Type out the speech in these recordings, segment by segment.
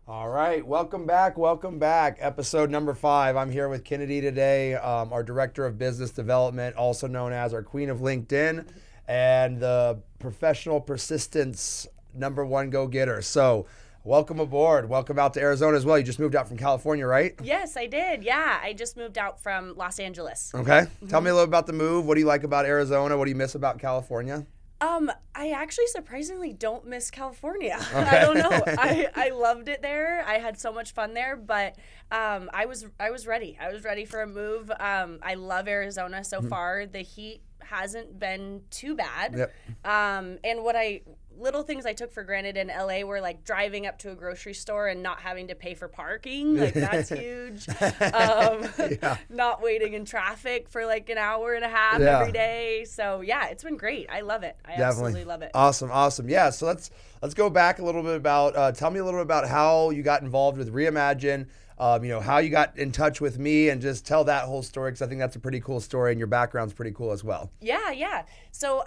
All right, welcome back. Episode number 5. I'm here with Kennedy today, our Director of Business Development, also known as our Queen of LinkedIn, and the professional persistence #1 go-getter. So welcome aboard. Welcome out to Arizona as well. You just moved out from California, right? Yes, I did. Yeah, I just moved out from Los Angeles. Okay. Tell me a little about the move. What do you like about Arizona? What do you miss about California? I actually surprisingly don't miss California. Okay. I don't know. I loved it there. I had so much fun there, but I was ready. I was ready for a move. I love Arizona so far. The heat hasn't been too bad. Yep. And little things I took for granted in LA were like driving up to a grocery store and not having to pay for parking. Like that's huge. Not waiting in traffic for like an hour and a half every day. So yeah, it's been great. I love it. I absolutely love it. Awesome. Yeah, so let's go back a little bit about, tell me a little bit about how you got involved with Reimagine, how you got in touch with me, and just tell that whole story, because I think that's a pretty cool story and your background's pretty cool as well. Yeah. So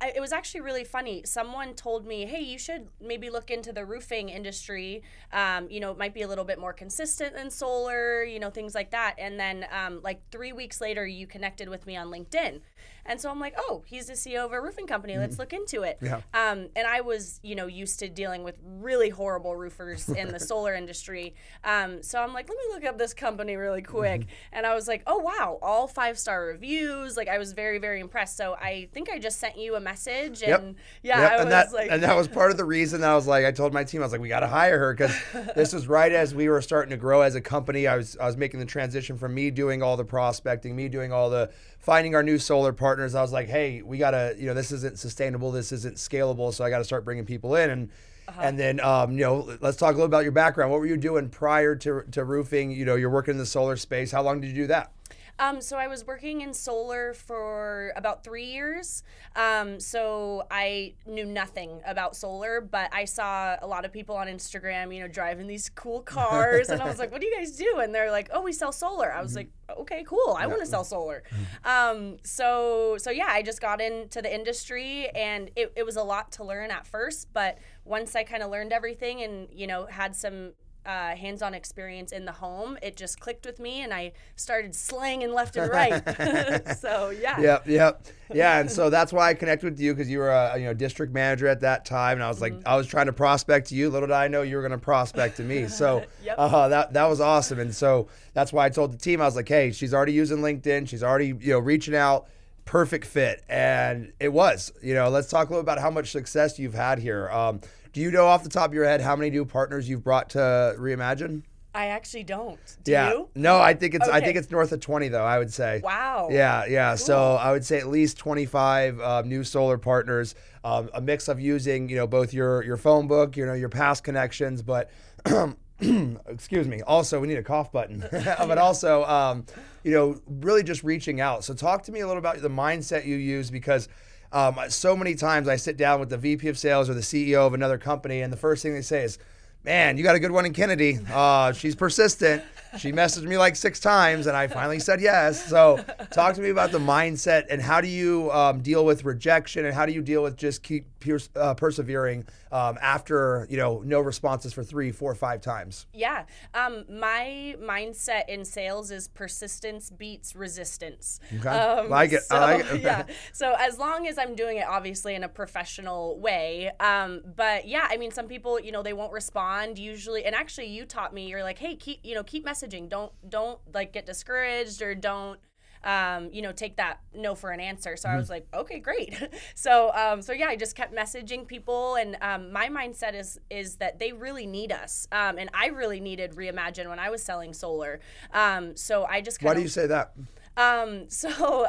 it was actually really funny. Someone told me, hey, you should maybe look into the roofing industry. It might be a little bit more consistent than solar, things like that. And then like 3 weeks later, you connected with me on LinkedIn. And so I'm like, oh, he's the CEO of a roofing company. Let's look into it. Yeah. And I was, used to dealing with really horrible roofers in the solar industry. So I'm like, let me look up this company really quick. And I was like, oh, wow, all 5-star reviews. Like I was very, very impressed. So I think I just sent you a message. And and that was part of the reason that I was like, I told my team, I was like, we got to hire her, because this was right as we were starting to grow as a company. I was making the transition from me doing all the prospecting, me doing all the finding our new solar partners. I was like, hey, we got to, this isn't sustainable. This isn't scalable. So I got to start bringing people in. And then, let's talk a little about your background. What were you doing prior to roofing? You're working in the solar space. How long did you do that? So I was working in solar for about 3 years. So I knew nothing about solar, but I saw a lot of people on Instagram, driving these cool cars. And I was like, what do you guys do? And they're like, oh, we sell solar. I was like, okay, cool. I want to sell solar. So yeah, I just got into the industry, and it was a lot to learn at first. But once I kind of learned everything and, had some hands-on experience in the home, it just clicked with me, and I started slanging left and right. So yeah. Yep. Yeah, and so that's why I connected with you, because you were a district manager at that time, and I was like, I was trying to prospect to you. Little did I know you were going to prospect to me. So that was awesome, and so that's why I told the team, I was like, hey, she's already using LinkedIn, she's already reaching out. Perfect fit, and it was. Let's talk a little about how much success you've had here. Do you know off the top of your head how many new partners you've brought to Reimagine? I actually don't. Do you? No, I think it's okay. I think it's north of 20 though, I would say. Wow. Yeah. Cool. So I would say at least 25 new solar partners, a mix of using both your phone book, your past connections, but excuse me. Also, we need a cough button, but also really just reaching out. So talk to me a little about the mindset you use, because so many times I sit down with the VP of sales or the CEO of another company, and the first thing they say is, man, you got a good one in Kennedy. She's persistent. She messaged me like 6 times, and I finally said yes. So talk to me about the mindset, and how do you deal with rejection, and how do you deal with just keep persevering after no responses for 3, 4, 5 times? Yeah. My mindset in sales is persistence beats resistance. Okay. I like it. Yeah. So as long as I'm doing it obviously in a professional way. But yeah, I mean, some people, they won't respond usually. And actually you taught me, you're like, hey, keep messaging. Don't like get discouraged, or don't take that no for an answer. So I was like, okay, great. So yeah, I just kept messaging people, and my mindset is that they really need us. And I really needed Reimagine when I was selling solar. So I just Why do you say that? So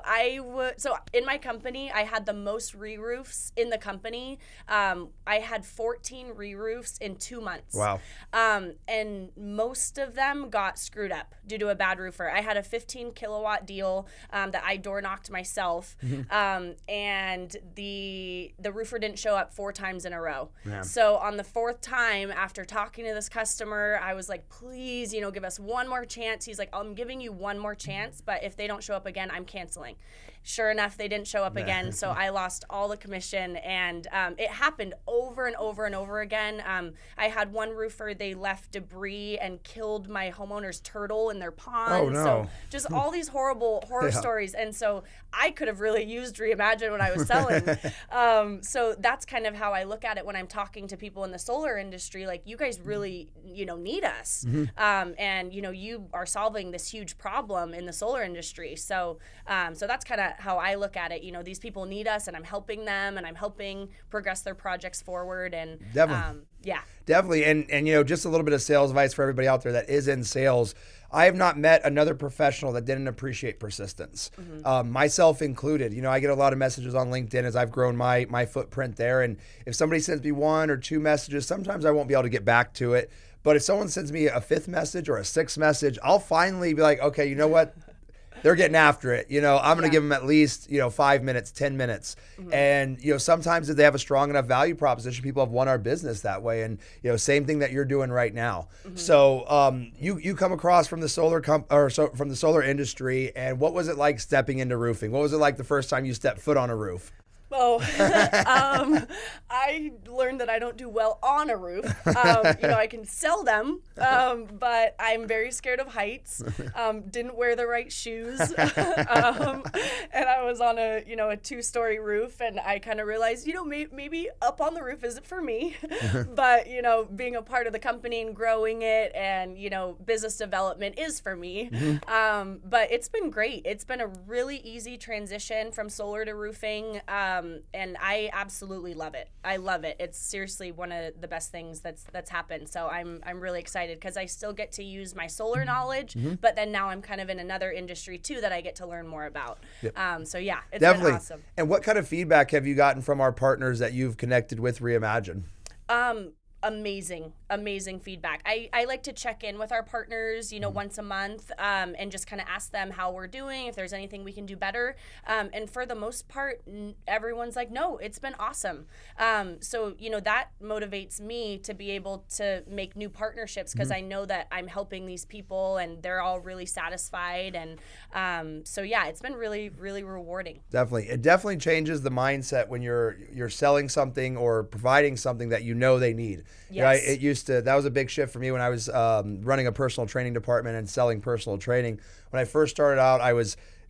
in my company, I had the most re-roofs in the company. I had 14 re-roofs in 2 months. Wow. And most of them got screwed up due to a bad roofer. I had a 15 kilowatt deal that I door knocked myself. And the roofer didn't show up 4 times in a row. Man. So on the 4th time, after talking to this customer, I was like, please, give us one more chance. He's like, I'm giving you one more chance, but if they don't show up again, I'm canceling. Sure enough, they didn't show up again, so I lost all the commission, and it happened over and over and over again. I had one roofer, they left debris and killed my homeowner's turtle in their pond. Oh, no. So just all these horror stories, and so I could have really used Reimagine when I was selling. So that's kind of how I look at it when I'm talking to people in the solar industry. Like, you guys really, need us, and you are solving this huge problem in the solar industry. So that's kind of how I look at it. These people need us, and I'm helping them, and I'm helping progress their projects forward. And Definitely. yeah, definitely. And just a little bit of sales advice for everybody out there that is in sales. I have not met another professional that didn't appreciate persistence, myself included. I get a lot of messages on LinkedIn as I've grown my footprint there. And if somebody sends me 1 or 2 messages, sometimes I won't be able to get back to it. But if someone sends me a 5th message or a 6th message, I'll finally be like, okay, you know what? They're getting after it. I'm going to give them at least, 5 minutes, 10 minutes. And, sometimes if they have a strong enough value proposition, people have won our business that way. And, same thing that you're doing right now. So you come across from the from the solar industry. And what was it like stepping into roofing? What was it like the first time you stepped foot on a roof? Oh, I learned that I don't do well on a roof. I can sell them, but I'm very scared of heights. Didn't wear the right shoes, and I was on a 2-story roof, and I kind of realized, maybe up on the roof isn't for me. But being a part of the company and growing it, and business development is for me. But it's been great. It's been a really easy transition from solar to roofing. And I absolutely love it. I love it. It's seriously one of the best things that's happened. So I'm really excited because I still get to use my solar knowledge, but then now I'm kind of in another industry too that I get to learn more about. Yep. So yeah, it's definitely been awesome. And what kind of feedback have you gotten from our partners that you've connected with Reimagine? Amazing feedback. I like to check in with our partners, once a month, and just kind of ask them how we're doing, if there's anything we can do better. And for the most part, everyone's like, no, it's been awesome. So, that motivates me to be able to make new partnerships because I know that I'm helping these people and they're all really satisfied. And so, yeah, it's been really, really rewarding. Definitely. It definitely changes the mindset when you're selling something or providing something that they need. Yes. That was a big shift for me when I was running a personal training department and selling personal training. When I first started out,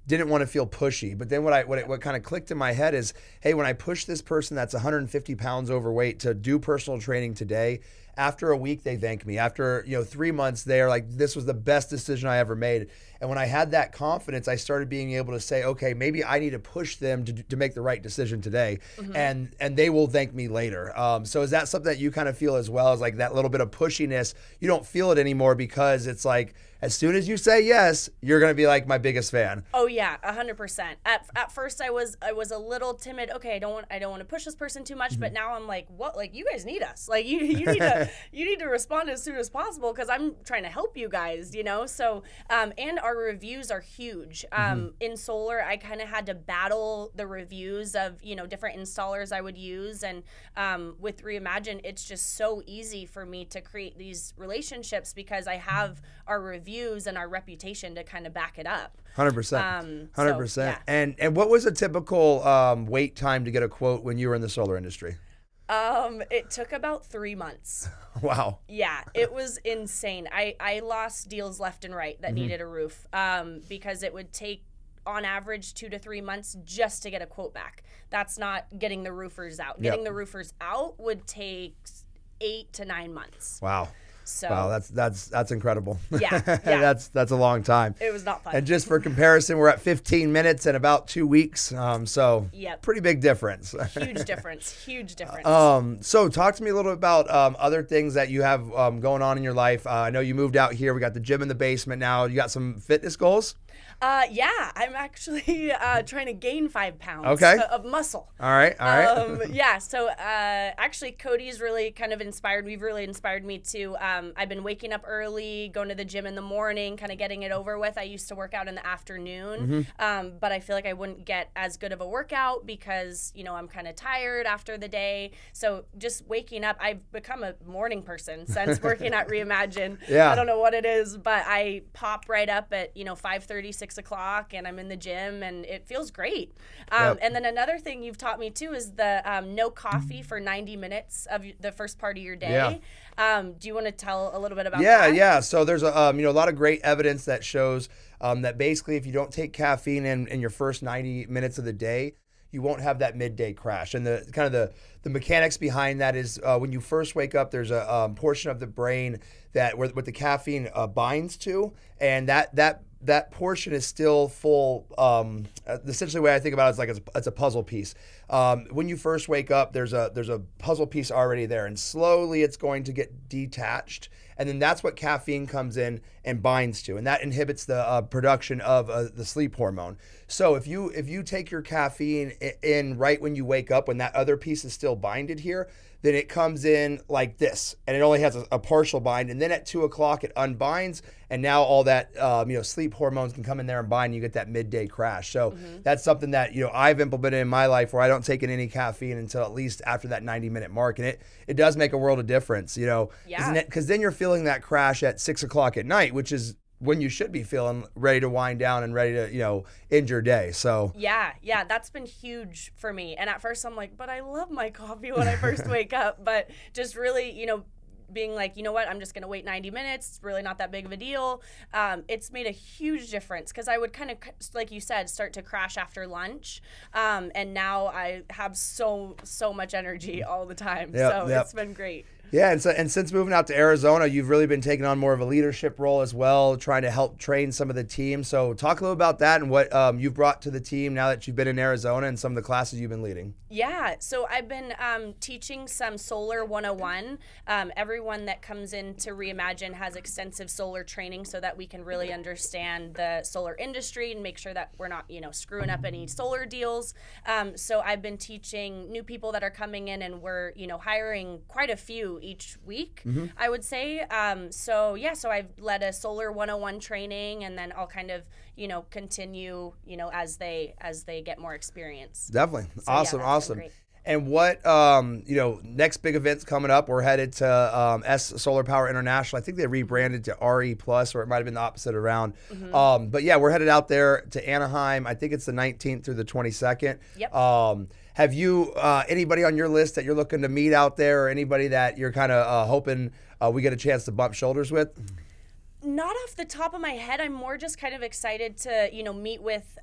didn't want to feel pushy. But then what kind of clicked in my head is, hey, when I push this person that's 150 pounds overweight to do personal training today, after a week, they thank me. After 3 months, they're like, this was the best decision I ever made. And when I had that confidence, I started being able to say, okay, maybe I need to push them to make the right decision today, and they will thank me later. So is that something that you kind of feel as well, as like that little bit of pushiness? You don't feel it anymore because it's like, as soon as you say yes, you're going to be like my biggest fan. Oh yeah, 100%. At first I was a little timid. Okay, I don't want to push this person too much, but now I'm like, what? Like, you guys need us. Like, you need to respond as soon as possible because I'm trying to help you guys, So and our reviews are huge. In solar, I kind of had to battle the reviews of different installers I would use, and with Reimagine, it's just so easy for me to create these relationships because I have our reviews and our reputation to kind of back it up. 100%. 100%. So, yeah. And what was a typical wait time to get a quote when you were in the solar industry? It took about 3 months. Wow. Yeah, it was insane. I lost deals left and right that needed a roof because it would take on average 2 to 3 months just to get a quote back. That's not getting the roofers out. Getting the roofers out would take 8 to 9 months. Wow. So, wow, that's incredible. Yeah. That's a long time. It was not fun. And just for comparison, we're at 15 minutes in about 2 weeks. So pretty big difference. Huge difference. So talk to me a little bit about other things that you have going on in your life. I know you moved out here. We got the gym in the basement now. You got some fitness goals? Yeah, I'm actually trying to gain 5 pounds of muscle. All right. Yeah, so actually Cody's really kind of inspired, we've really inspired me to I've been waking up early, going to the gym in the morning, kind of getting it over with. I used to work out in the afternoon, but I feel like I wouldn't get as good of a workout because, I'm kind of tired after the day. So just waking up, I've become a morning person since working at Reimagine. Yeah. I don't know what it is, but I pop right up at, 5:30, 6 o'clock, and I'm in the gym, and it feels great. And then another thing you've taught me too is the no coffee for 90 minutes of the first part of your day. Do you want to tell a little bit about that? Yeah. So there's a lot of great evidence that shows that basically if you don't take caffeine in your first 90 minutes of the day, you won't have that midday crash. And the mechanics behind that is when you first wake up, there's a portion of the brain that where the caffeine binds to, and that portion is still full. Essentially, the way I think about it is like it's a puzzle piece. When you first wake up, there's a puzzle piece already there, and slowly it's going to get detached, and then that's what caffeine comes in and binds to, and that inhibits the production of the sleep hormone. So if you take your caffeine in right when you wake up, when that other piece is still binded here, then it comes in like this, and it only has a partial bind, and then at 2 o'clock it unbinds, and now all that sleep hormones can come in there and bind, and you get that midday crash. So that's something that I've implemented in my life, where I don't take in any caffeine until at least after that 90-minute mark, and it does make a world of difference, because then you're feeling that crash at 6 o'clock at night, which is when you should be feeling ready to wind down and ready to, end your day. So yeah, that's been huge for me. And at first I'm like, but I love my coffee when I first wake up. But just really, being like, you know what, I'm just going to wait 90 minutes. It's really not that big of a deal. It's made a huge difference because I would kind of, like you said, start to crash after lunch. And now I have so much energy all the time. It's been great. Yeah, and since moving out to Arizona, you've really been taking on more of a leadership role as well, trying to help train some of the team. So talk a little about that and what you've brought to the team now that you've been in Arizona and some of the classes you've been leading. Yeah, so I've been teaching some Solar 101. Everyone that comes in to Reimagine has extensive solar training so that we can really understand the solar industry and make sure that we're not, screwing up any solar deals. So I've been teaching new people that are coming in, and we're, hiring quite a few each week, I would say. So I've led a Solar 101 training, and then I'll kind of, continue, as they get more experience. Definitely. So, Awesome. And what, next big events coming up? We're headed to S Solar Power International. I think they rebranded to RE Plus, or it might have been the opposite around. But yeah, we're headed out there to Anaheim. I think it's the 19th through the 22nd. Yep. Have you, anybody on your list that you're looking to meet out there, or anybody that you're kind of hoping we get a chance to bump shoulders with? Not off the top of my head. I'm more just kind of excited to, meet with,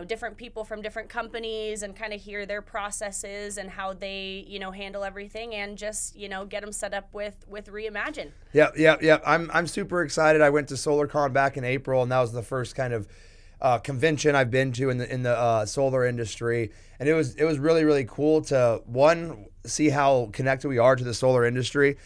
different people from different companies and kind of hear their processes and how they, handle everything, and just, get them set up with Reimagine. Yeah. I'm super excited. I went to SolarCon back in April, and that was the first kind of convention I've been to in the solar industry, and it was really, really cool to see how connected we are to the solar industry.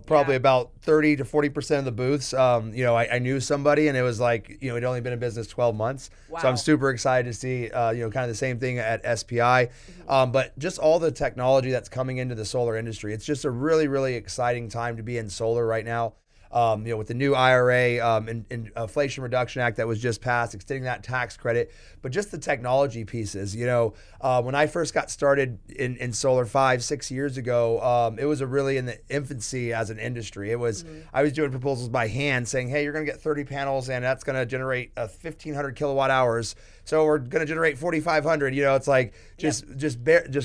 Probably about 30 to 40% of the booths, I knew somebody, and it was like, it'd only been in business 12 months. Wow. So I'm super excited to see, kind of the same thing at SPI. But just all the technology that's coming into the solar industry. It's just a really, really exciting time to be in solar right now. With the new IRA and Inflation Reduction Act that was just passed, extending that tax credit, but just the technology pieces. When I first got started in solar 5-6 years ago, it was really in the infancy as an industry. It was I was doing proposals by hand, saying, "Hey, you're going to get 30 panels, and that's going to generate 1,500 kilowatt hours. So we're going to generate 4,500." It's like just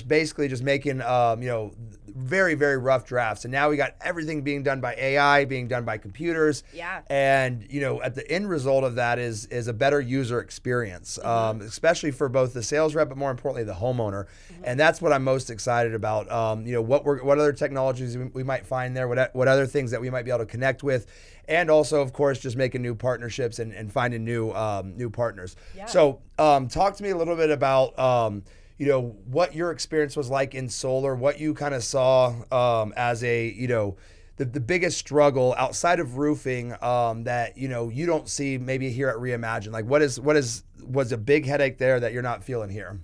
basically just making very, very rough drafts. And now we got everything being done by AI, being done by computers. Yeah. And at the end result of that is a better user experience, especially for both the sales rep, but more importantly the homeowner. And that's what I'm most excited about. What other technologies we might find there, what other things that we might be able to connect with. And also, of course, just making new partnerships and finding new partners. Yeah. So talk to me a little bit about what your experience was like in solar, what you kind of saw as the biggest struggle outside of roofing that you don't see maybe here at Reimagine. Like what was a big headache there that you're not feeling here?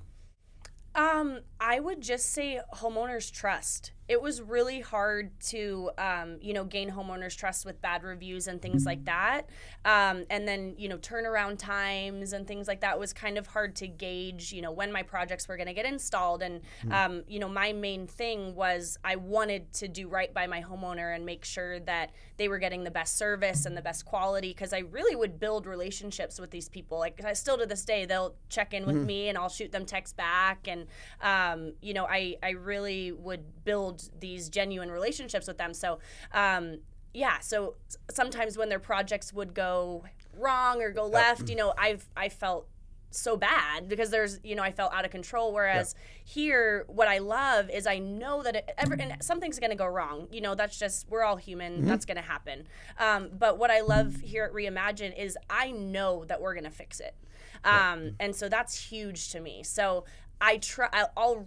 I would just say homeowners' trust. It was really hard to, gain homeowners' trust with bad reviews and things like that. And then, turnaround times and things like that was kind of hard to gauge, when my projects were going to get installed. And, my main thing was I wanted to do right by my homeowner and make sure that they were getting the best service and the best quality, because I really would build relationships with these people. Like, still to this day, they'll check in with me and I'll shoot them text back. And, I really would build these genuine relationships with them. So, so sometimes when their projects would go wrong or go left, I felt so bad because I felt out of control. Whereas here, what I love is I know that and something's going to go wrong. That's just, we're all human. That's going to happen. But what I love here at Reimagine is I know that we're going to fix it. And so that's huge to me. So I'll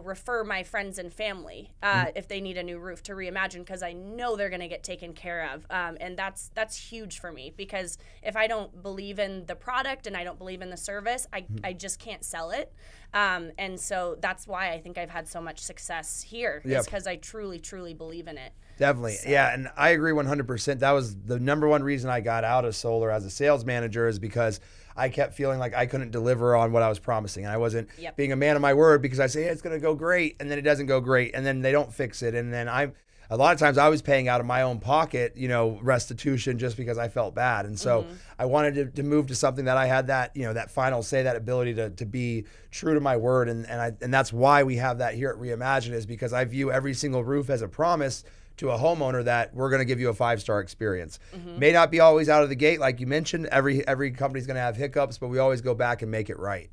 refer my friends and family if they need a new roof to Reimagine, because I know they're going to get taken care of. And that's huge for me, because if I don't believe in the product and I don't believe in the service, I just can't sell it. And so that's why I think I've had so much success here. It's because I truly, truly believe in it. Definitely. So. Yeah. And I agree 100%. That was the number one reason I got out of solar as a sales manager, is because I kept feeling like I couldn't deliver on what I was promising. And I wasn't being a man of my word, because I say, hey, it's going to go great. And then it doesn't go great. And then they don't fix it. And then a lot of times I was paying out of my own pocket, restitution, just because I felt bad. And so I wanted to move to something that I had that, that final say, that ability to be true to my word. And that's why we have that here at Reimagine, is because I view every single roof as a promise to a homeowner that we're going to give you a 5-star experience. May not be always out of the gate, like you mentioned. Every company's going to have hiccups, but we always go back and make it right.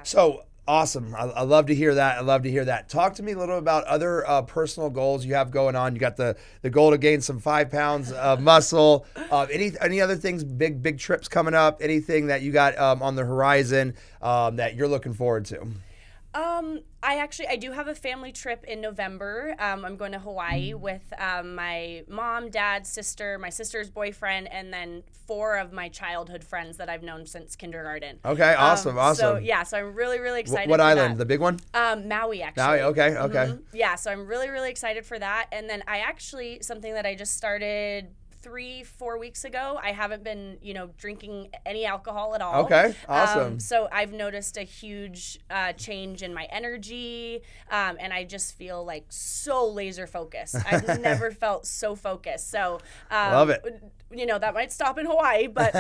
So awesome. I love to hear that. Talk to me a little about other personal goals you have going on. You got the goal to gain some 5 pounds of muscle. Any other things, big trips coming up? Anything that you got on the horizon that you're looking forward to? I do have a family trip in November. I'm going to Hawaii with my mom, dad, sister, my sister's boyfriend, and then 4 of my childhood friends that I've known since kindergarten. Okay, awesome. So I'm really, really excited. What for island? That. The big one? Maui, actually. Maui, okay. Yeah, so I'm really, really excited for that. And then something that I just started 3-4 weeks ago, I haven't been, drinking any alcohol at all. Okay, awesome. So I've noticed a huge change in my energy, and I just feel like so laser focused. I've never felt so focused. So love it. That might stop in Hawaii, but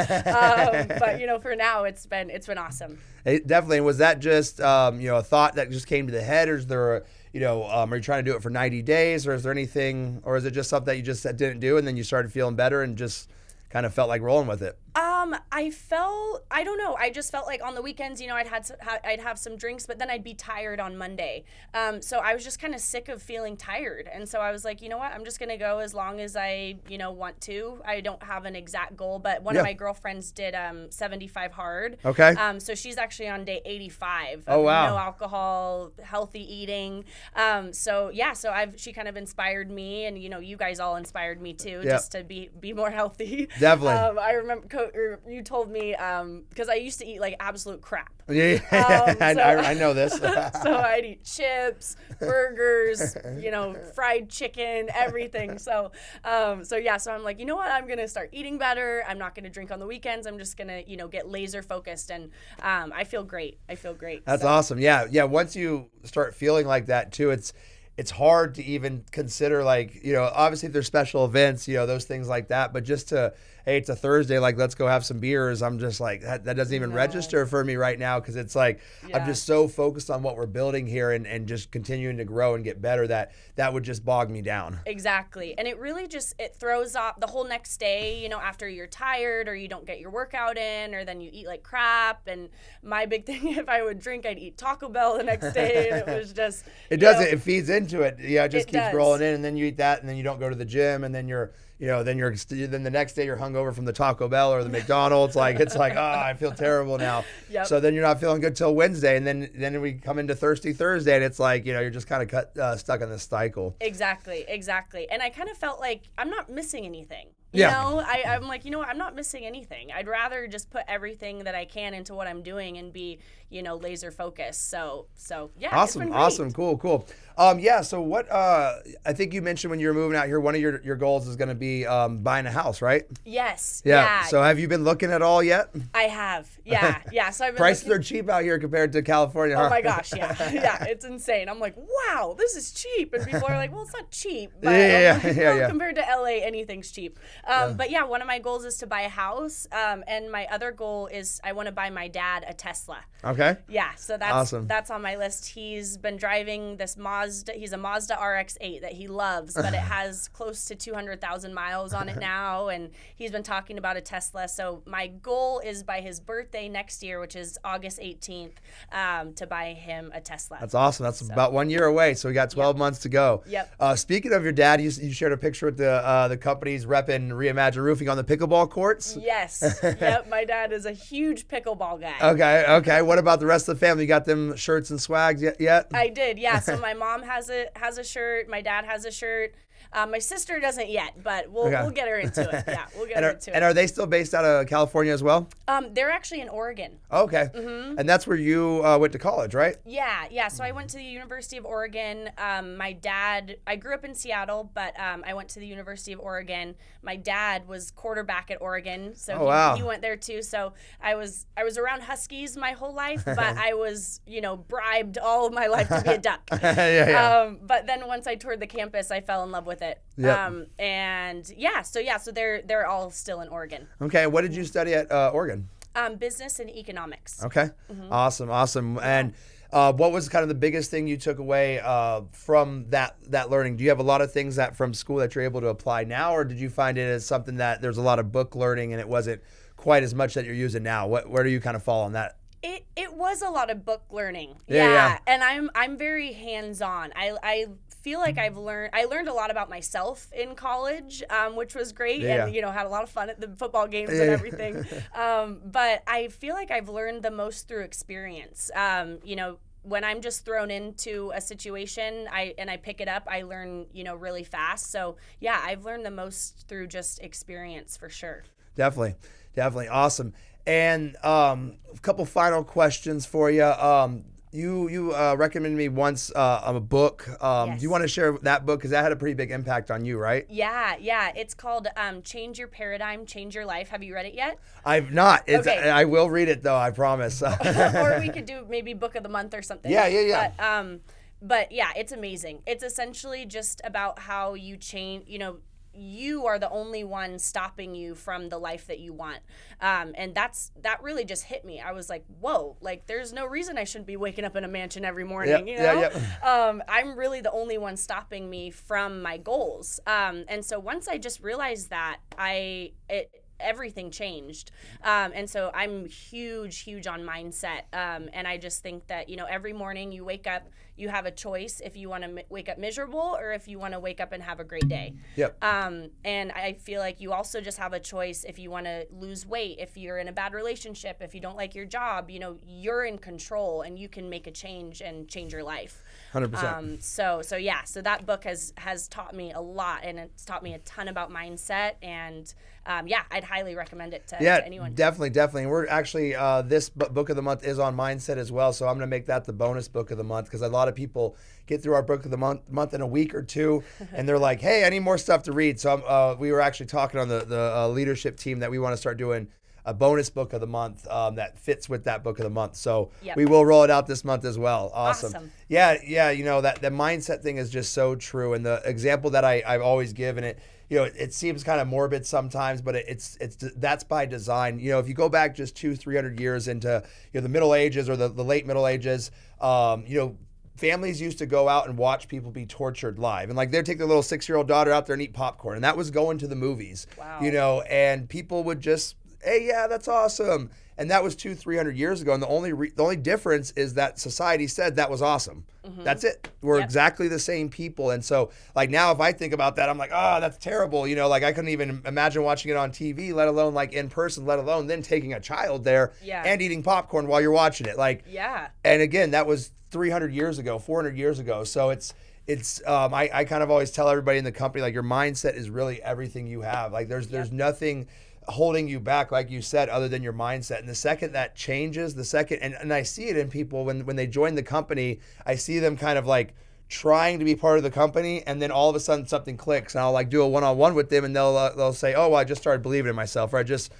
for now it's been awesome. Definitely. Was that just a thought that just came to the head, or is there are you trying to do it for 90 days, or is there anything, or is it just something that you just didn't do and then you started feeling better and just kind of felt like rolling with it? I don't know. I just felt like on the weekends, I'd have some drinks, but then I'd be tired on Monday. So I was just kind of sick of feeling tired. And so I was like, you know what? I'm just going to go as long as I, want to. I don't have an exact goal, but one of my girlfriends did 75 hard. Okay. So she's actually on day 85 of no alcohol, healthy eating. She kind of inspired me, and you guys all inspired me too, just to be more healthy. Definitely. I remember you told me because I used to eat like absolute crap. I know this. So I'd eat chips, burgers, fried chicken, everything. So I'm like, you know what? I'm gonna start eating better. I'm not gonna drink on the weekends. I'm just gonna get laser focused, and I feel great. That's awesome. Yeah. Once you start feeling like that too, it's hard to even consider, like, obviously if there's special events, those things like that, but just to, hey, it's a Thursday, like, let's go have some beers. I'm just like, that doesn't even register for me right now, because it's like, I'm just so focused on what we're building here and just continuing to grow and get better that would just bog me down. Exactly. And it really it throws off the whole next day, after you're tired or you don't get your workout in, or then you eat like crap. And my big thing, if I would drink, I'd eat Taco Bell the next day. And it was just, it feeds into it. Yeah, it just keeps rolling in, and then you eat that, and then you don't go to the gym, and then then the next day you're hungover from the Taco Bell or the McDonald's. It's like, I feel terrible now. Yep. So then you're not feeling good till Wednesday, and then we come into Thirsty Thursday, and it's like, you're just kind of stuck in this cycle. Exactly. And I kind of felt like I'm not missing anything. You Yeah. know, I'm like, you know what? I'm not missing anything. I'd rather just put everything that I can into what I'm doing and be, you know, laser focused. So yeah, it's been Awesome, great. awesome, cool. Yeah. So what? I think you mentioned when you were moving out here, one of your goals is going to be buying a house, right? Yes. Yeah. So have you been looking at all yet? I have. Yeah. Yeah. So I've been Prices looking- are cheap out here compared to California. Oh huh? my gosh, yeah. Yeah, it's insane. I'm like, wow, this is cheap. And people are like, well, it's not cheap. But Yeah, I'm like, yeah, well, yeah. compared to LA, anything's cheap. But yeah, one of my goals is to buy a house. And my other goal is I want to buy my dad a Tesla. Okay. Yeah, so that's Awesome. that's on my list. He's been driving this Mazda. He's a Mazda RX-8 that he loves, but it has close to 200,000 miles on it now, and he's been talking about a Tesla. So my goal is by his birthday next year, which is August 18th, to buy him a Tesla. That's awesome. That's about 1 year away. So we got 12 months to go. Yep. Speaking of your dad, you shared a picture with the company's repping Reimagine Roofing on the pickleball courts. Yes. Yep. My dad is a huge pickleball guy. Okay. What about the rest of the family? You got them shirts and swags yet? I did, yeah. So my mom has a shirt. My dad has a shirt. My sister doesn't yet, but we'll get her into it. Yeah, we'll get her into it. And are they still based out of California as well? They're actually in Oregon. Okay. And that's where you went to college, right? Yeah. So I went to the University of Oregon. My dad, I grew up in Seattle, but I went to the University of Oregon. My dad was quarterback at Oregon, so wow. he went there too. So I was around Huskies my whole life, but I was, bribed all of my life to be a Duck. Yeah. But then once I toured the campus, I fell in love with it. Yep. So they're all still in Oregon. Okay. What did you study at Oregon? Business and economics. Okay. Awesome. And what was kind of the biggest thing you took away from that learning? Do you have a lot of things that from school that you're able to apply now, or did you find it as something that there's a lot of book learning and it wasn't quite as much that you're using now? Where do you kind of fall on that? It was a lot of book learning. Yeah. And I'm very hands-on. I feel like I learned a lot about myself in college, which was great, and had a lot of fun at the football games and everything. But I feel like I've learned the most through experience. When I'm just thrown into a situation, I pick it up, I learn, really fast. So yeah, I've learned the most through just experience for sure. Definitely. Awesome. And a couple final questions for you. You recommended me once a book. Yes. Do you want to share that book? Because that had a pretty big impact on you, right? Yeah. It's called Change Your Paradigm, Change Your Life. Have you read it yet? I've not. Okay. I will read it, though, I promise. Or we could do maybe book of the month or something. Yeah. But yeah, it's amazing. It's essentially just about how you change, you are the only one stopping you from the life that you want. And that really just hit me. I was like, whoa, like there's no reason I shouldn't be waking up in a mansion every morning, I'm really the only one stopping me from my goals. And so once I just realized that, everything changed. And so I'm huge on mindset. And I just think that, every morning you wake up, you have a choice if you want to wake up miserable or if you want to wake up and have a great day. Yep. And I feel like you also just have a choice if you want to lose weight, if you're in a bad relationship, if you don't like your job, you're in control and you can make a change and change your life. 100%. So that book has taught me a lot, and it's taught me a ton about mindset, and I'd highly recommend it to anyone. Definitely. And we're actually, this book of the month is on mindset as well, so I'm going to make that the bonus book of the month, because a lot of people get through our book of the month in a week or two, and they're like, hey, I need more stuff to read. So we were actually talking on the leadership team that we want to start doing a bonus book of the month that fits with that book of the month. So we will roll it out this month as well. Awesome. Yeah. That the mindset thing is just so true. And the example that I've always given it, it seems kind of morbid sometimes, but that's by design. If you go back just 200-300 years into the Middle Ages or the late Middle Ages, families used to go out and watch people be tortured live. And like they'd take their little 6-year-old daughter out there and eat popcorn. And that was going to the movies. Wow. And people would just, hey, yeah, that's awesome. And that was 200-300 years ago. And the only difference is that society said that was awesome. Mm-hmm. That's it. We're exactly the same people. And so like now if I think about that, I'm like, oh, that's terrible. Like I couldn't even imagine watching it on TV, let alone like in person, let alone then taking a child there and eating popcorn while you're watching it. And again, that was 300 years ago, 400 years ago. So it's it's I kind of always tell everybody in the company, like, your mindset is really everything you have. Like there's nothing holding you back, like you said, other than your mindset. And the second that changes, and I see it in people when they join the company, I see them kind of like trying to be part of the company, and then all of a sudden something clicks, and I'll like do a one-on-one with them, and they'll say, oh, well, I just started believing in myself, or I just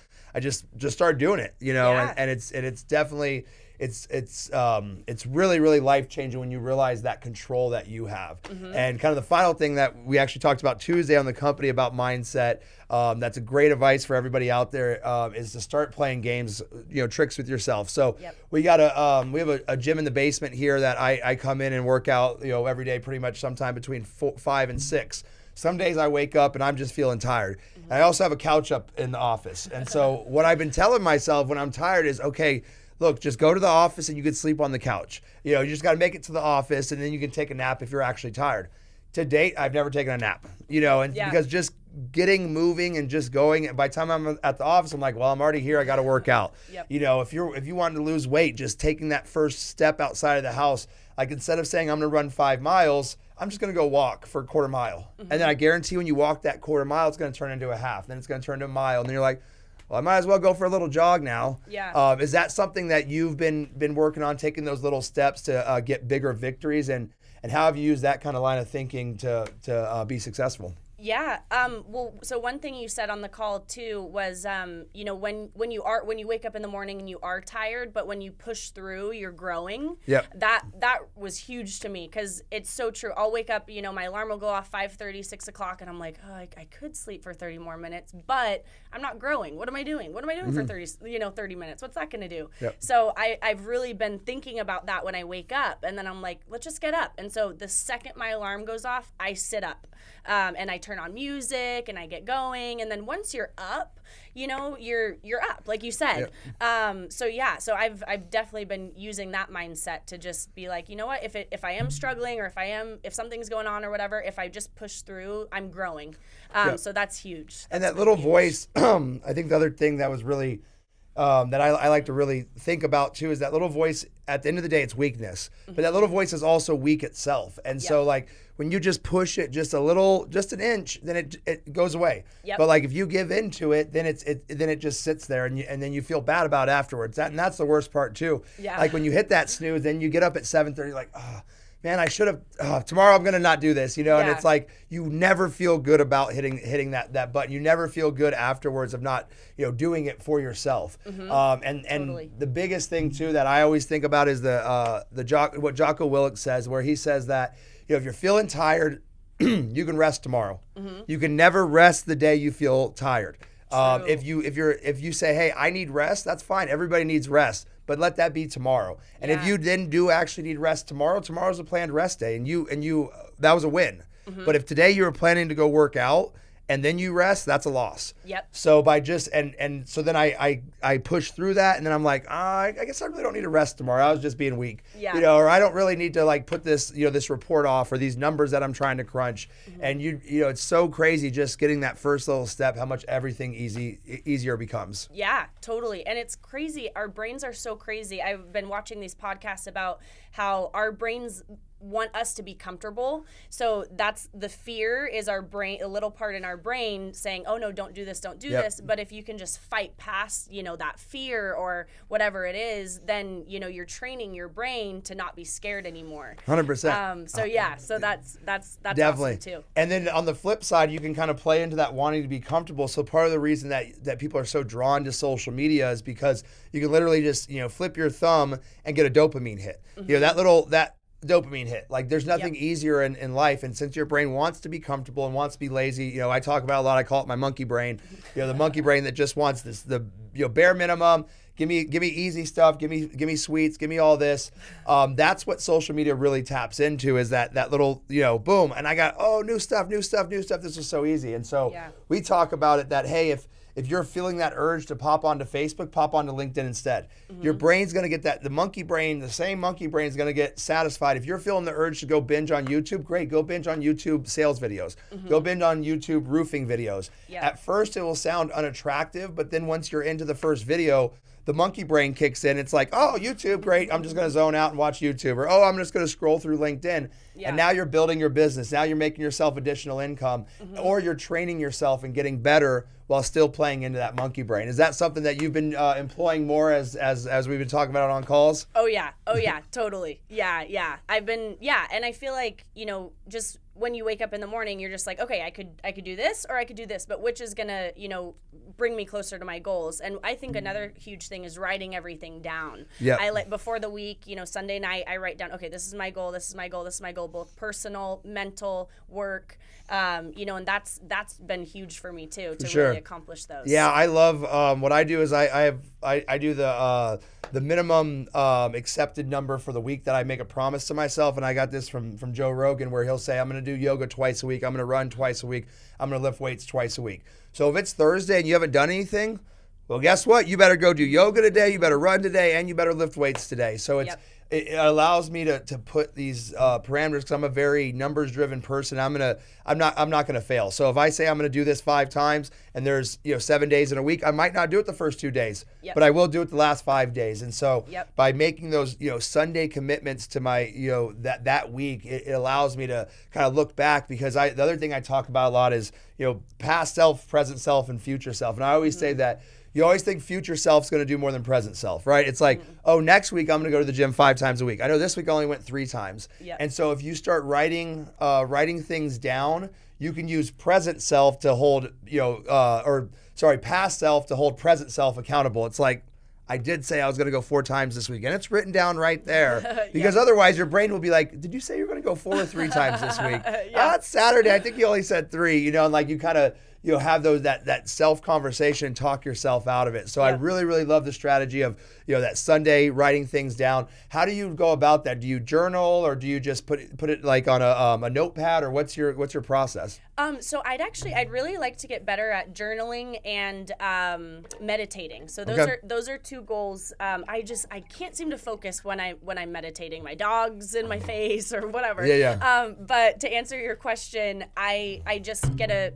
started doing it, and it's definitely it's really, really life-changing when you realize that control that you have. And kind of the final thing that we actually talked about Tuesday on the company about mindset, that's a great advice for everybody out there, is to start playing games, tricks with yourself. So we got we have a gym in the basement here that I come in and work out, every day, pretty much sometime between 5 and 6. Some days I wake up and I'm just feeling tired. I also have a couch up in the office. And so what I've been telling myself when I'm tired is, okay, look, just go to the office and you can sleep on the couch. You just got to make it to the office, and then you can take a nap if you're actually tired. To date, I've never taken a nap, because just getting moving and just going, by the time I'm at the office, I'm like, well, I'm already here. I got to work out. If you wanted to lose weight, just taking that first step outside of the house, like instead of saying I'm going to run 5 miles, I'm just going to go walk for a quarter mile. And then I guarantee when you walk that quarter mile, it's going to turn into a half. Then it's going to turn into a mile. And then you're like, well, I might as well go for a little jog now. Is that something that you've been working on, taking those little steps to get bigger victories? And how have you used that kind of line of thinking to be successful? Yeah. Well, so one thing you said on the call too was, when you wake up in the morning and you are tired, but when you push through, you're growing. That was huge to me, because it's so true. I'll wake up, my alarm will go off 5:30, 6 o'clock, and I'm like, oh, I could sleep for 30 more minutes, but I'm not growing. What am I doing? What am I doing for 30 minutes? What's that going to do? So I've really been thinking about that when I wake up, and then I'm like, let's just get up. And so the second my alarm goes off, I sit up, and I turn on music and I get going. And then once you're up, you're up, like you said. So I've definitely been using that mindset to just be like, you know what, if I am struggling, or if something's going on or whatever, if I just push through, I'm growing. So that's huge. And that little voice, I think the other thing that was really that I like to really think about too, is that little voice. At the end of the day, it's weakness, but that little voice is also weak itself. And so like when you just push it just an inch, then it goes away. But like if you give into it, then it just sits there, and then you feel bad about it afterwards. And that's the worst part too. Like when you hit that snooze, then you get up at 7:30, like, oh, man, I should have, tomorrow I'm going to not do this, and it's like, you never feel good about hitting that button. You never feel good afterwards of not, doing it for yourself. And totally. The biggest thing too, that I always think about is what Jocko Willink says, where he says that, if you're feeling tired, you can rest tomorrow. You can never rest the day you feel tired. If you say, hey, I need rest, that's fine. Everybody needs rest. But let that be tomorrow. And if you then do actually need rest tomorrow's a planned rest day, and you that was a win. But if today you were planning to go work out and then you rest, that's a loss. So by just and so then I push through that, and then I'm like, I guess I really don't need to rest tomorrow. I was just being weak. Or I don't really need to like put this this report off, or these numbers that I'm trying to crunch. And it's so crazy just getting that first little step, how much everything easier becomes. Yeah, totally. And it's crazy. Our brains are so crazy. I've been watching these podcasts about how our brains want us to be comfortable. So that's the fear, is our brain, a little part in our brain saying, oh no, don't do this, don't do this. But if you can just fight past, that fear or whatever it is, then, you're training your brain to not be scared anymore. 100%. So that's definitely awesome too. And then on the flip side, you can kind of play into that wanting to be comfortable. So part of the reason that people are so drawn to social media is because you can literally just, flip your thumb and get a dopamine hit. That dopamine hit. Like there's nothing easier in life. And since your brain wants to be comfortable and wants to be lazy, I talk about a lot, I call it my monkey brain, the monkey brain that just wants the bare minimum. Give me easy stuff. Give me sweets. Give me all this. That's what social media really taps into, is that little, boom. And I got, new stuff. This is so easy. And so we talk about it that, hey, if you're feeling that urge to pop onto Facebook, pop onto LinkedIn instead. Your brain's going to get that. The same monkey brain is going to get satisfied. If you're feeling the urge to go binge on YouTube, great. Go binge on YouTube sales videos. Go binge on YouTube roofing videos. At first, it will sound unattractive, but then once you're into the first video, the monkey brain kicks in. It's like, oh, YouTube, great. I'm just going to zone out and watch YouTube. Or, oh, I'm just going to scroll through LinkedIn. Yeah. And now you're building your business. Now you're making yourself additional income, or you're training yourself and getting better while still playing into that monkey brain. Is that something that you've been employing more as we've been talking about it on calls? Oh yeah, totally. Yeah. I've been, and I feel like, just when you wake up in the morning, you're just like, okay, I could do this or I could do this, but which is gonna, bring me closer to my goals. And I think another huge thing is writing everything down. Yeah. I like before the week, Sunday night, I write down, okay, this is my goal, this is my goal, this is my goal, both personal, mental, work, and that's been huge for me too, to really accomplish those. Yeah, I love what I do is I do the minimum accepted number for the week that I make a promise to myself, and I got this from Joe Rogan where he'll say I'm going to do yoga twice a week, I'm going to run twice a week, I'm going to lift weights twice a week. So if it's Thursday and you haven't done anything, well, guess what? You better go do yoga today, you better run today, and you better lift weights today. So it allows me to put these parameters, because I'm a very numbers-driven person. I'm not gonna fail. So if I say I'm gonna do this 5 times and there's 7 days in a week, I might not do it the first 2 days, but I will do it the last 5 days. And so by making those Sunday commitments to my that week, it allows me to kind of look back, because the other thing I talk about a lot is past self, present self, and future self. And I always say that. You always think future self's going to do more than present self, right? It's like, oh, next week I'm going to go to the gym 5 times a week. I know this week I only went 3 times. And so if you start writing things down, you can use present self to hold, past self to hold present self accountable. It's like, I did say I was going to go 4 times this week, and it's written down right there, because otherwise your brain will be like, did you say you're going to go 4 or 3 times this week? It's Saturday. I think you only said 3, and like you kind of, have those that self conversation, talk yourself out of it. So I really, really love the strategy of, that Sunday writing things down. How do you go about that? Do you journal, or do you just put it like on a notepad, or what's your process? So I'd really like to get better at journaling and meditating. So those are 2 goals. I can't seem to focus when I'm meditating. My dog's in my face or whatever. But to answer your question, I just get a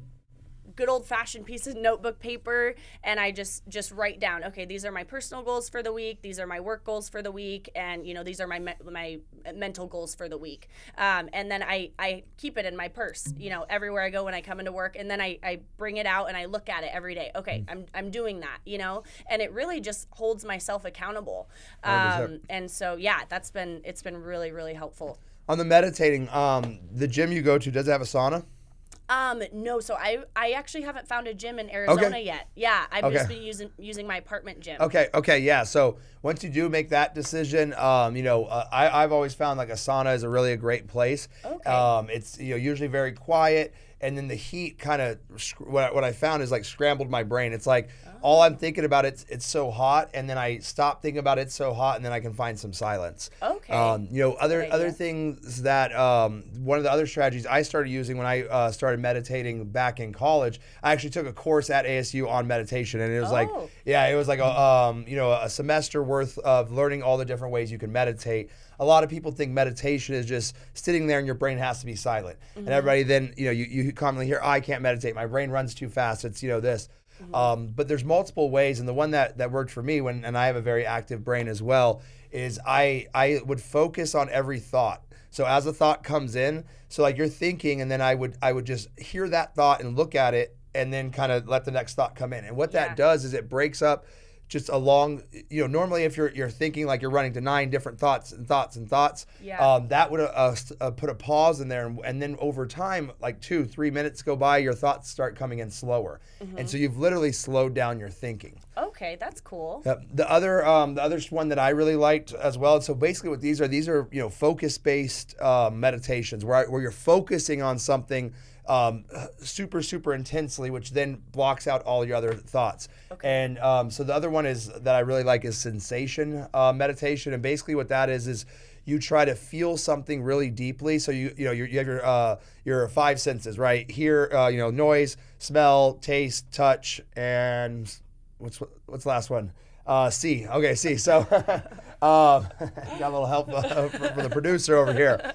good old-fashioned piece of notebook paper, and I just write down, okay, these are my personal goals for the week, these are my work goals for the week, and these are my mental goals for the week, and then I keep it in my purse everywhere I go when I come into work, and then I bring it out and I look at it every day. Okay, I'm doing that, and it really just holds myself accountable, and so it's been really, really helpful. On the meditating, the gym you go to, does it have a sauna? No, so I actually haven't found a gym in Arizona yet. Yeah, I've just been using my apartment gym. Okay, yeah. So once you do make that decision, I've always found like a sauna is a great place. Okay. It's usually very quiet, and then the heat kind of what I found is like scrambled my brain. It's like all I'm thinking about it's so hot, and then I stop thinking about it's so hot, and then I can find some silence. Okay. Other things that one of the other strategies I started using when I started meditating back in college, I actually took a course at ASU on meditation, and it was a semester worth of learning all the different ways you can meditate. A lot of people think meditation is just sitting there and your brain has to be silent. And everybody then, you commonly hear, I can't meditate. My brain runs too fast. It's, this. But there's multiple ways. And the one that worked for me, and I have a very active brain as well, is I would focus on every thought. So as a thought comes in, so like you're thinking, and then I would just hear that thought and look at it, and then kind of let the next thought come in. And what that does is it breaks up just along, normally if you're thinking like you're running to 9 different thoughts, that would put a pause in there. And then over time, like 2-3 minutes go by, your thoughts start coming in slower. And so you've literally slowed down your thinking. Okay, that's cool. The other one that I really liked as well. So basically what these are focus-based meditations where you're focusing on something super, super intensely, which then blocks out all your other thoughts. Okay. And so the other one that I really like is sensation meditation. And basically what that is you try to feel something really deeply. So you have your 5 senses, right? Hear, noise, smell, taste, touch, and what's the last one? See. Okay, see. So got a little help from the producer over here.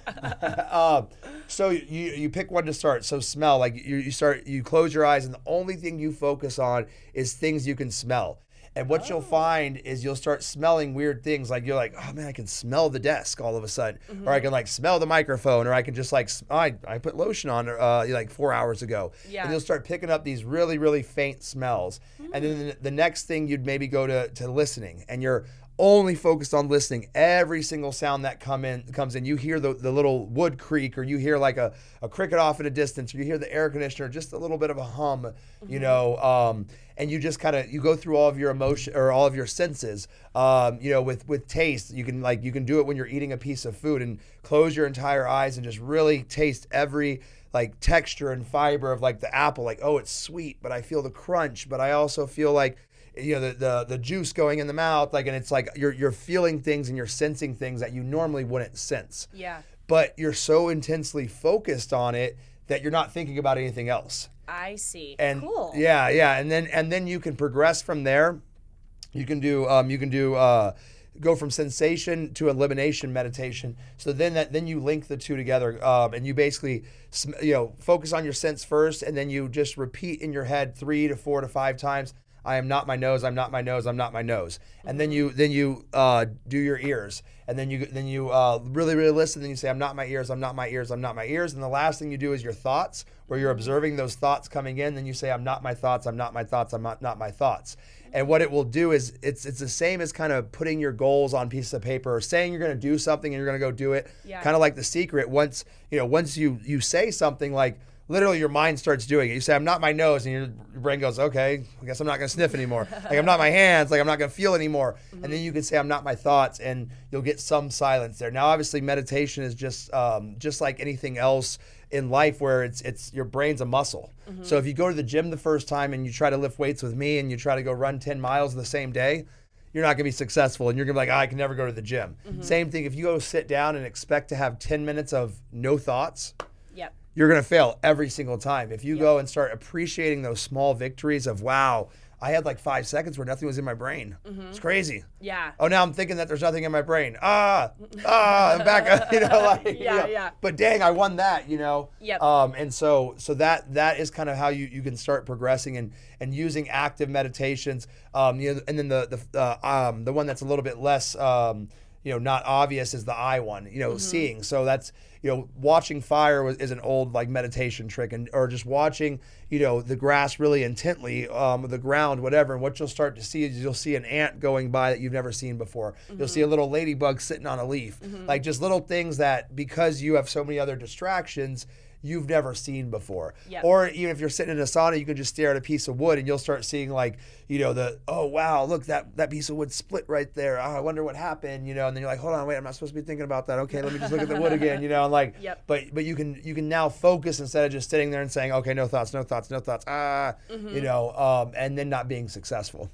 So you pick one to start. So smell, like you close your eyes, and the only thing you focus on is things you can smell. And what you'll find is you'll start smelling weird things. Like you're like, oh man, I can smell the desk all of a sudden. Or I can like smell the microphone. Or I can just like, I put lotion on like 4 hours ago. Yeah. And you'll start picking up these really, really faint smells. And then the next thing you'd maybe go to listening. And you're only focused on listening. Every single sound that comes in. You hear the little wood creak, or you hear like a cricket off in a distance, or you hear the air conditioner, just a little bit of a hum, you know, and you just kind of, you go through all of your emotion or all of your senses, you know, with taste. You can do it when you're eating a piece of food and close your entire eyes and just really taste every like texture and fiber of like the apple. Like, oh, it's sweet, but I feel the crunch, but I also feel like, you know, the juice going in the mouth, like, and it's like you're feeling things and you're sensing things that you normally wouldn't sense. Yeah. But you're so intensely focused on it that you're not thinking about anything else. I see. And cool. Yeah. And then you can progress from there. You can do go from sensation to elimination meditation. So then you link the two together, and you basically, you know, focus on your sense first, and then you just repeat in your head 3 to 4 to 5 times. I am not my nose. I'm not my nose. I'm not my nose. And then you do your ears, and then you really, really listen. Then you say, I'm not my ears. I'm not my ears. I'm not my ears. And the last thing you do is your thoughts, where you're observing those thoughts coming in. Then you say, I'm not my thoughts. I'm not my thoughts. I'm not my thoughts. And what it will do is it's the same as kind of putting your goals on pieces of paper, or saying you're going to do something and you're going to go do it. Yeah. Kind of like The Secret. Once you say something, like, literally your mind starts doing it. You say, I'm not my nose, and your brain goes, okay, I guess I'm not gonna sniff anymore. Like, I'm not my hands, like I'm not gonna feel anymore. And then you can say, I'm not my thoughts, and you'll get some silence there. Now, obviously, meditation is just like anything else in life, where it's your brain's a muscle. So if you go to the gym the first time and you try to lift weights with me and you try to go run 10 miles the same day, you're not gonna be successful, and you're gonna be like, I can never go to the gym. Same thing, if you go sit down and expect to have 10 minutes of no thoughts, Yep. you're going to fail every single time. If you go and start appreciating those small victories of, wow, I had like 5 seconds where nothing was in my brain. It's crazy. Yeah. Oh, now I'm thinking that there's nothing in my brain. I'm back, you know, like, Yeah. But dang, I won that, you know? Yep. And so that is kind of how you can start progressing and using active meditations. You know, and then the one that's a little bit less, you know, not obvious is the eye one, you know, seeing. So that's, you know, watching fire is an old like meditation trick, or just watching, you know, the grass really intently, the ground, whatever. And what you'll start to see is you'll see an ant going by that you've never seen before. You'll see a little ladybug sitting on a leaf, like just little things that, because you have so many other distractions, you've never seen before. Yep. Or even if you're sitting in a sauna, you can just stare at a piece of wood and you'll start seeing, like, you know, oh wow, look, that piece of wood split right there. Oh, I wonder what happened, you know. And then you're like, hold on, wait, I'm not supposed to be thinking about that. Okay, let me just look at the wood again, you know. And like, but you can now focus instead of just sitting there and saying, okay, no thoughts, you know, and then not being successful.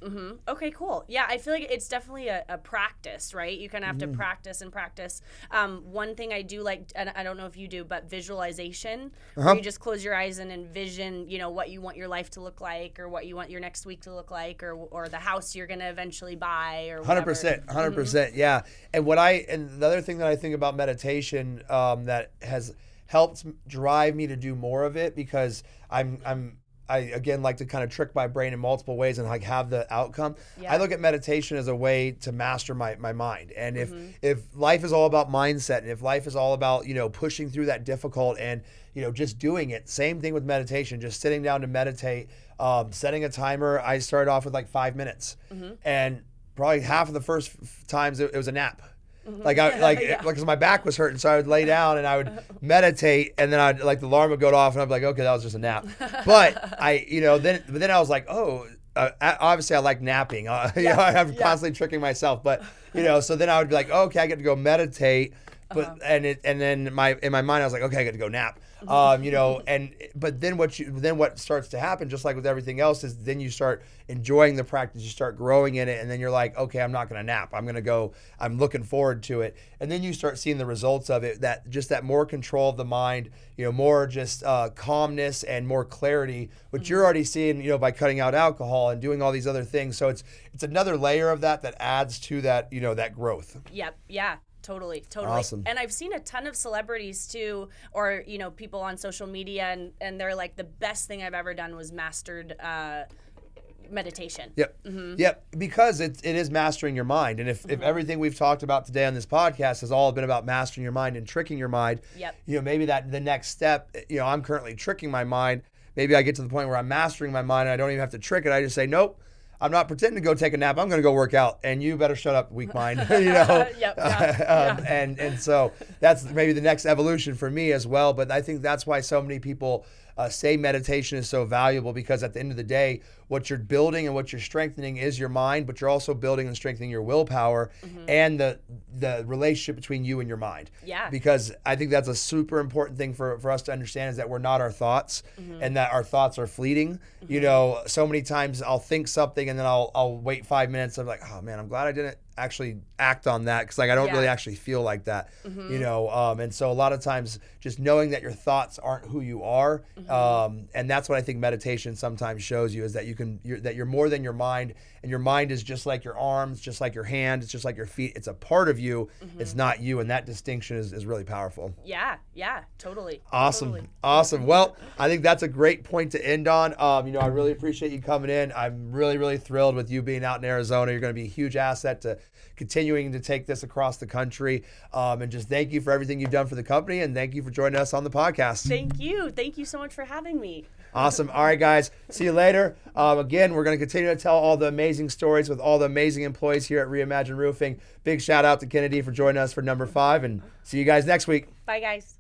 Okay, cool. Yeah, I feel like it's definitely a practice, right? You kind of have to practice and practice. One thing I do like, and I don't know if you do, but visualization. Where you just close your eyes and envision, you know, what you want your life to look like, or what you want your next week to look like, or the house you're going to eventually buy, or whatever. 100%, yeah. And the other thing that I think about meditation that has helped drive me to do more of it, because I again like to kind of trick my brain in multiple ways and like have the outcome. I look at meditation as a way to master my mind. And if life is all about mindset, and if life is all about, you know, pushing through that difficult and, you know, just doing it, same thing with meditation, just sitting down to meditate, setting a timer. I started off with like 5 minutes, and probably half of the first times it was a nap. Like because my back was hurting, so I would lay down and I would meditate, and then the alarm would go off, and I'd be like, okay, that was just a nap. But then I was like, oh, obviously I like napping. You know, I'm constantly tricking myself, but you know, so then I would be like, okay, I get to go meditate, but and then in my mind I was like, okay, I get to go nap. You know, but then what starts to happen, just like with everything else, is then you start enjoying the practice, you start growing in it, and then you're like, okay, I'm not going to nap. I'm looking forward to it. And then you start seeing the results of it, that more control of the mind, you know, more just calmness and more clarity, which you're already seeing, you know, by cutting out alcohol and doing all these other things. So it's another layer of that adds to that, you know, that growth. Yep. Yeah. Totally. Awesome. And I've seen a ton of celebrities too, or, you know, people on social media, and they're like, the best thing I've ever done was mastered meditation. Yep. Yep. Because it is mastering your mind. And if everything we've talked about today on this podcast has all been about mastering your mind and tricking your mind, Yep. Maybe that the next step, I'm currently tricking my mind. Maybe I get to the point where I'm mastering my mind and I don't even have to trick it. I just say, nope, I'm not pretending to go take a nap. I'm going to go work out, and you better shut up, weak mind. Yep, And so that's maybe the next evolution for me as well. But I think that's why so many people say meditation is so valuable, because at the end of the day, what you're building and what you're strengthening is your mind, but you're also building and strengthening your willpower and the relationship between you and your mind. Yeah. Because I think that's a super important thing for us to understand, is that we're not our thoughts and that our thoughts are fleeting. So many times I'll think something and then I'll wait 5 minutes. I'm like, oh man, I'm glad I didn't actually act on that, because I don't really actually feel like that. And so a lot of times just knowing that your thoughts aren't who you are, and that's what I think meditation sometimes shows you, is that you're more than your mind, and your mind is just like your arms, just like your hand, it's just like your feet. It's a part of you. It's not you, and that distinction is really powerful. Yeah, totally. Awesome. Totally. Awesome. Well, I think that's a great point to end on. I really appreciate you coming in. I'm really, really thrilled with you being out in Arizona. You're going to be a huge asset to continuing to take this across the country. And just thank you for everything you've done for the company, and thank you for joining us on the podcast. Thank you. Thank you so much for having me. Awesome. All right, guys. See you later. Again, we're going to continue to tell all the amazing stories with all the amazing employees here at Reimagine Roofing. Big shout out to Kennedy for joining us for number 5, and see you guys next week. Bye, guys.